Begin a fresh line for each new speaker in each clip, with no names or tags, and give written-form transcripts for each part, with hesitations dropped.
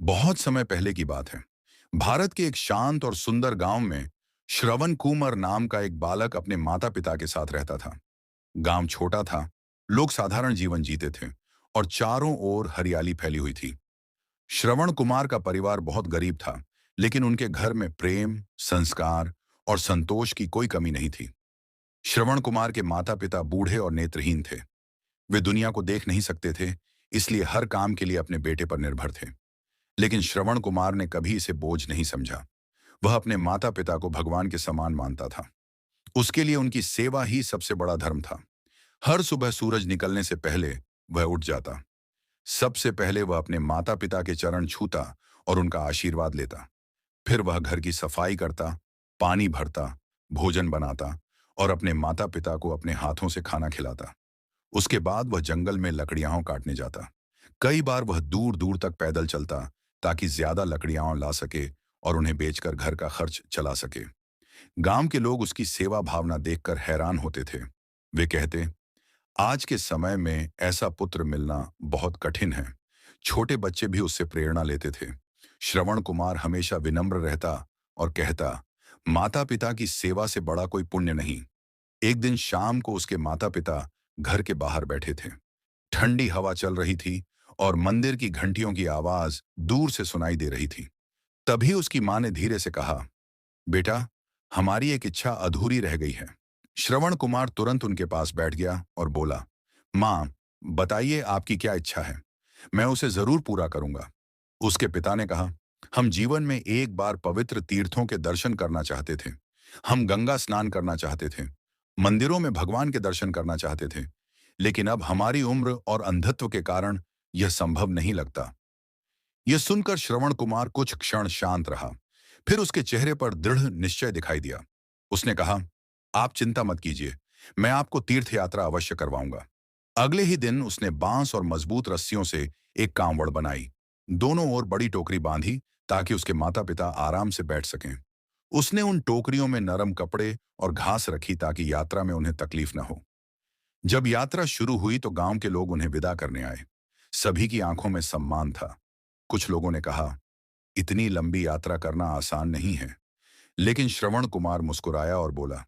बहुत समय पहले की बात है। भारत के एक शांत और सुंदर गांव में श्रवण कुमार नाम का एक बालक अपने माता पिता के साथ रहता था। गांव छोटा था, लोग साधारण जीवन जीते थे और चारों ओर हरियाली फैली हुई थी। श्रवण कुमार का परिवार बहुत गरीब था, लेकिन उनके घर में प्रेम, संस्कार और संतोष की कोई कमी नहीं थी। श्रवण कुमार के माता पिता बूढ़े और नेत्रहीन थे। वे दुनिया को देख नहीं सकते थे, इसलिए हर काम के लिए अपने बेटे पर निर्भर थे। लेकिन श्रवण कुमार ने कभी इसे बोझ नहीं समझा। वह अपने माता पिता को भगवान के समान मानता था। उसके लिए उनकी सेवा ही सबसे बड़ा धर्म था। हर सुबह सूरज निकलने से पहले वह उठ जाता। सबसे पहले वह अपने माता पिता के चरण छूता और उनका आशीर्वाद लेता। फिर वह घर की सफाई करता, पानी भरता, भोजन बनाता और अपने माता पिता को अपने हाथों से खाना खिलाता। उसके बाद वह जंगल में लकड़ियां काटने जाता। कई बार वह दूर दूर तक पैदल चलता ताकि ज्यादा लकड़ियां ला सके और उन्हें बेचकर घर का खर्च चला सके। गांव के लोग उसकी सेवा भावना देखकर हैरान होते थे। वे कहते, आज के समय में ऐसा पुत्र मिलना बहुत कठिन है। छोटे बच्चे भी उससे प्रेरणा लेते थे। श्रवण कुमार हमेशा विनम्र रहता और कहता, माता पिता की सेवा से बड़ा कोई पुण्य नहीं। एक दिन शाम को उसके माता पिता घर के बाहर बैठे थे। ठंडी हवा चल रही थी और मंदिर की घंटियों की आवाज दूर से सुनाई दे रही थी। तभी उसकी मां ने धीरे से कहा, बेटा, हमारी एक इच्छा अधूरी रह गई है। श्रवण कुमार तुरंत उनके पास बैठ गया और बोला, मां, बताइए आपकी क्या इच्छा है। मैं उसे जरूर पूरा करूंगा। उसके पिता ने कहा, हम जीवन में एक बार पवित्र तीर्थों के दर्शन करना चाहते थे। हम गंगा स्नान करना चाहते थे, मंदिरों में भगवान के दर्शन करना चाहते थे, लेकिन अब हमारी उम्र और अंधत्व के कारण यह संभव नहीं लगता। यह सुनकर श्रवण कुमार कुछ क्षण शांत रहा। फिर उसके चेहरे पर दृढ़ निश्चय दिखाई दिया। उसने कहा, आप चिंता मत कीजिए, मैं आपको तीर्थ यात्रा अवश्य करवाऊंगा। अगले ही दिन उसने बांस और मजबूत रस्सियों से एक कांवड़ बनाई। दोनों ओर बड़ी टोकरी बांधी ताकि उसके माता पिता आराम से बैठ सकें। उसने उन टोकरियों में नरम कपड़े और घास रखी ताकि यात्रा में उन्हें तकलीफ न हो। जब यात्रा शुरू हुई तो गांव के लोग उन्हें विदा करने आए। सभी की आंखों में सम्मान था। कुछ लोगों ने कहा, इतनी लंबी यात्रा करना आसान नहीं है। लेकिन श्रवण कुमार मुस्कुराया और बोला,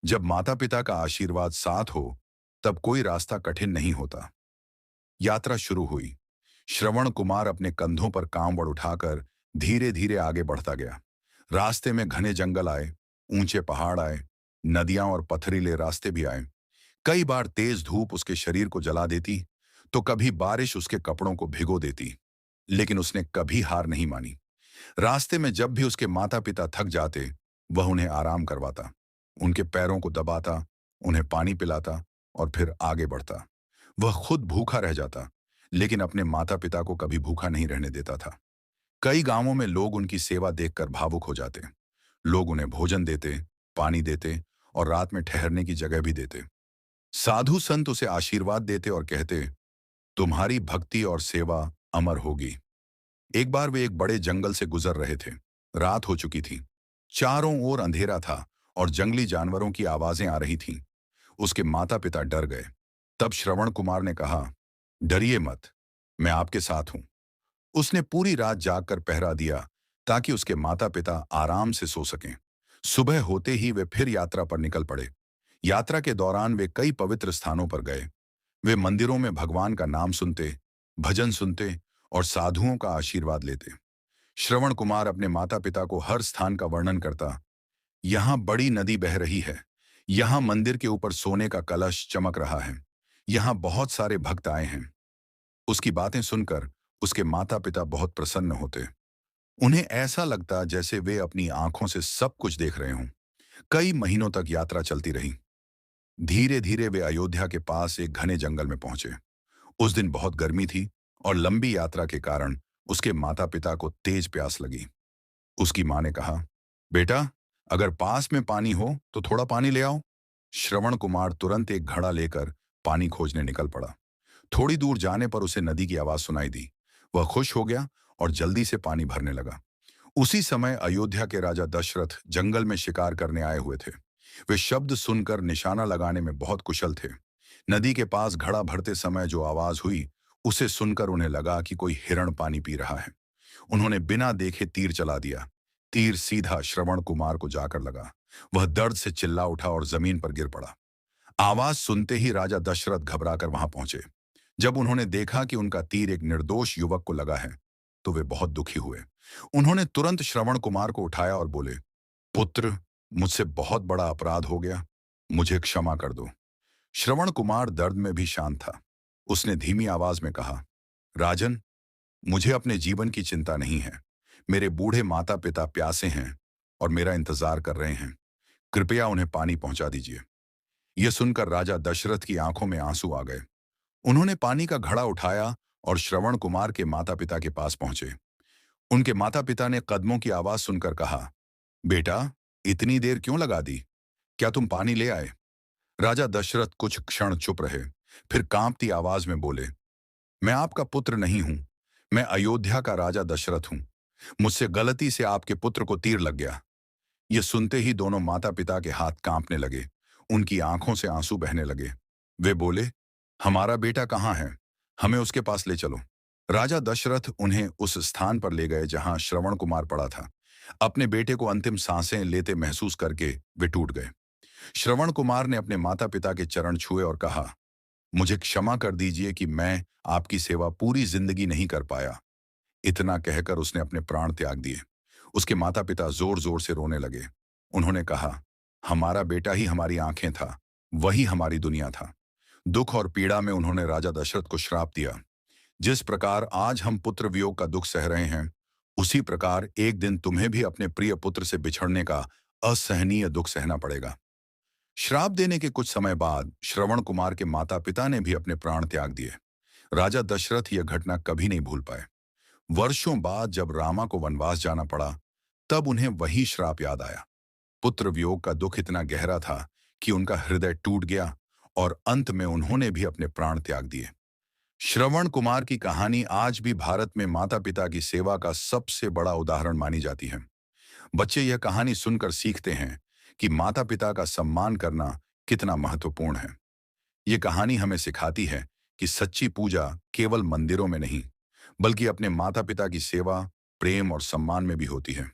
जब माता पिता का आशीर्वाद साथ हो तब कोई रास्ता कठिन नहीं होता। यात्रा शुरू हुई। श्रवण कुमार अपने कंधों पर कांवड़ उठाकर धीरे धीरे आगे बढ़ता गया। रास्ते में घने जंगल आए, ऊंचे पहाड़ आए, नदियां और पथरीले रास्ते भी आए। कई बार तेज धूप उसके शरीर को जला देती, तो कभी बारिश उसके कपड़ों को भिगो देती, लेकिन उसने कभी हार नहीं मानी। रास्ते में जब भी उसके माता पिता थक जाते, वह उन्हें आराम करवाता, उनके पैरों को दबाता, उन्हें पानी पिलाता और फिर आगे बढ़ता। वह खुद भूखा रह जाता, लेकिन अपने माता पिता को कभी भूखा नहीं रहने देता था। कई गांवों में लोग उनकी सेवा देखकर भावुक हो जाते। लोग उन्हें भोजन देते, पानी देते और रात में ठहरने की जगह भी देते। साधु संत उसे आशीर्वाद देते और कहते, तुम्हारी भक्ति और सेवा अमर होगी। एक बार वे एक बड़े जंगल से गुजर रहे थे। रात हो चुकी थी। चारों ओर अंधेरा था और जंगली जानवरों की आवाजें आ रही थीं। उसके माता पिता डर गए। तब श्रवण कुमार ने कहा, डरिए मत, मैं आपके साथ हूं। उसने पूरी रात जागकर पहरा दिया ताकि उसके माता पिता आराम से सो सकें। सुबह होते ही वे फिर यात्रा पर निकल पड़े। यात्रा के दौरान वे कई पवित्र स्थानों पर गए। वे मंदिरों में भगवान का नाम सुनते, भजन सुनते और साधुओं का आशीर्वाद लेते। श्रवण कुमार अपने माता पिता को हर स्थान का वर्णन करता। यहाँ बड़ी नदी बह रही है, यहाँ मंदिर के ऊपर सोने का कलश चमक रहा है, यहाँ बहुत सारे भक्त आए हैं। उसकी बातें सुनकर उसके माता पिता बहुत प्रसन्न होते। उन्हें ऐसा लगता जैसे वे अपनी आंखों से सब कुछ देख रहे हों। कई महीनों तक यात्रा चलती रही। धीरे धीरे वे अयोध्या के पास एक घने जंगल में पहुंचे। उस दिन बहुत गर्मी थी और लंबी यात्रा के कारण उसके माता पिता को तेज प्यास लगी। उसकी मां ने कहा, बेटा, अगर पास में पानी हो तो थोड़ा पानी ले आओ। श्रवण कुमार तुरंत एक घड़ा लेकर पानी खोजने निकल पड़ा। थोड़ी दूर जाने पर उसे नदी की आवाज सुनाई दी। वह खुश हो गया और जल्दी से पानी भरने लगा। उसी समय अयोध्या के राजा दशरथ जंगल में शिकार करने आए हुए थे। वे शब्द सुनकर निशाना लगाने में बहुत कुशल थे। नदी के पास घड़ा भरते समय जो आवाज हुई, उसे सुनकर उन्हें लगा कि कोई हिरण पानी पी रहा है। उन्होंने बिना देखे तीर चला दिया। तीर सीधा श्रवण कुमार को जाकर लगा। वह दर्द से चिल्ला उठा और जमीन पर गिर पड़ा। आवाज सुनते ही राजा दशरथ घबराकर वहां पहुंचे। जब उन्होंने देखा कि उनका तीर एक निर्दोष युवक को लगा है, तो वे बहुत दुखी हुए। उन्होंने तुरंत श्रवण कुमार को उठाया और बोले, पुत्र, मुझसे बहुत बड़ा अपराध हो गया, मुझे क्षमा कर दो। श्रवण कुमार दर्द में भी शांत था। उसने धीमी आवाज में कहा, राजन, मुझे अपने जीवन की चिंता नहीं है। मेरे बूढ़े माता पिता प्यासे हैं और मेरा इंतजार कर रहे हैं। कृपया उन्हें पानी पहुंचा दीजिए। यह सुनकर राजा दशरथ की आंखों में आंसू आ गए। उन्होंने पानी का घड़ा उठाया और श्रवण कुमार के माता पिता के पास पहुंचे। उनके माता पिता ने कदमों की आवाज सुनकर कहा, बेटा, इतनी देर क्यों लगा दी? क्या तुम पानी ले आए? राजा दशरथ कुछ क्षण चुप रहे, फिर कांपती आवाज में बोले, मैं आपका पुत्र नहीं हूं। मैं अयोध्या का राजा दशरथ हूं। मुझसे गलती से आपके पुत्र को तीर लग गया। यह सुनते ही दोनों माता पिता के हाथ कांपने लगे। उनकी आंखों से आंसू बहने लगे। वे बोले, हमारा बेटा कहाँ है? हमें उसके पास ले चलो। राजा दशरथ उन्हें उस स्थान पर ले गए जहां श्रवण कुमार पड़ा था। अपने बेटे को अंतिम सांसें लेते महसूस करके वे टूट गए। श्रवण कुमार ने अपने माता पिता के चरण छुए और कहा, मुझे क्षमा कर दीजिए कि मैं आपकी सेवा पूरी जिंदगी नहीं कर पाया। इतना कहकर उसने अपने प्राण त्याग दिए। उसके माता पिता जोर जोर से रोने लगे। उन्होंने कहा, हमारा बेटा ही हमारी आंखें था, वही हमारी दुनिया था। दुख और पीड़ा में उन्होंने राजा दशरथ को श्राप दिया, जिस प्रकार आज हम पुत्र वियोग का दुख सह रहे हैं, उसी प्रकार एक दिन तुम्हें भी अपने प्रिय पुत्र से बिछड़ने का असहनीय दुख सहना पड़ेगा। श्राप देने के कुछ समय बाद श्रवण कुमार के माता पिता ने भी अपने प्राण त्याग दिए। राजा दशरथ यह घटना कभी नहीं भूल पाए। वर्षों बाद जब रामा को वनवास जाना पड़ा, तब उन्हें वही श्राप याद आया। पुत्र वियोग का दुख इतना गहरा था कि उनका हृदय टूट गया और अंत में उन्होंने भी अपने प्राण त्याग दिए। श्रवण कुमार की कहानी आज भी भारत में माता पिता की सेवा का सबसे बड़ा उदाहरण मानी जाती है। बच्चे यह कहानी सुनकर सीखते हैं कि माता पिता का सम्मान करना कितना महत्वपूर्ण है। ये कहानी हमें सिखाती है कि सच्ची पूजा केवल मंदिरों में नहीं, बल्कि अपने माता पिता की सेवा, प्रेम और सम्मान में भी होती है।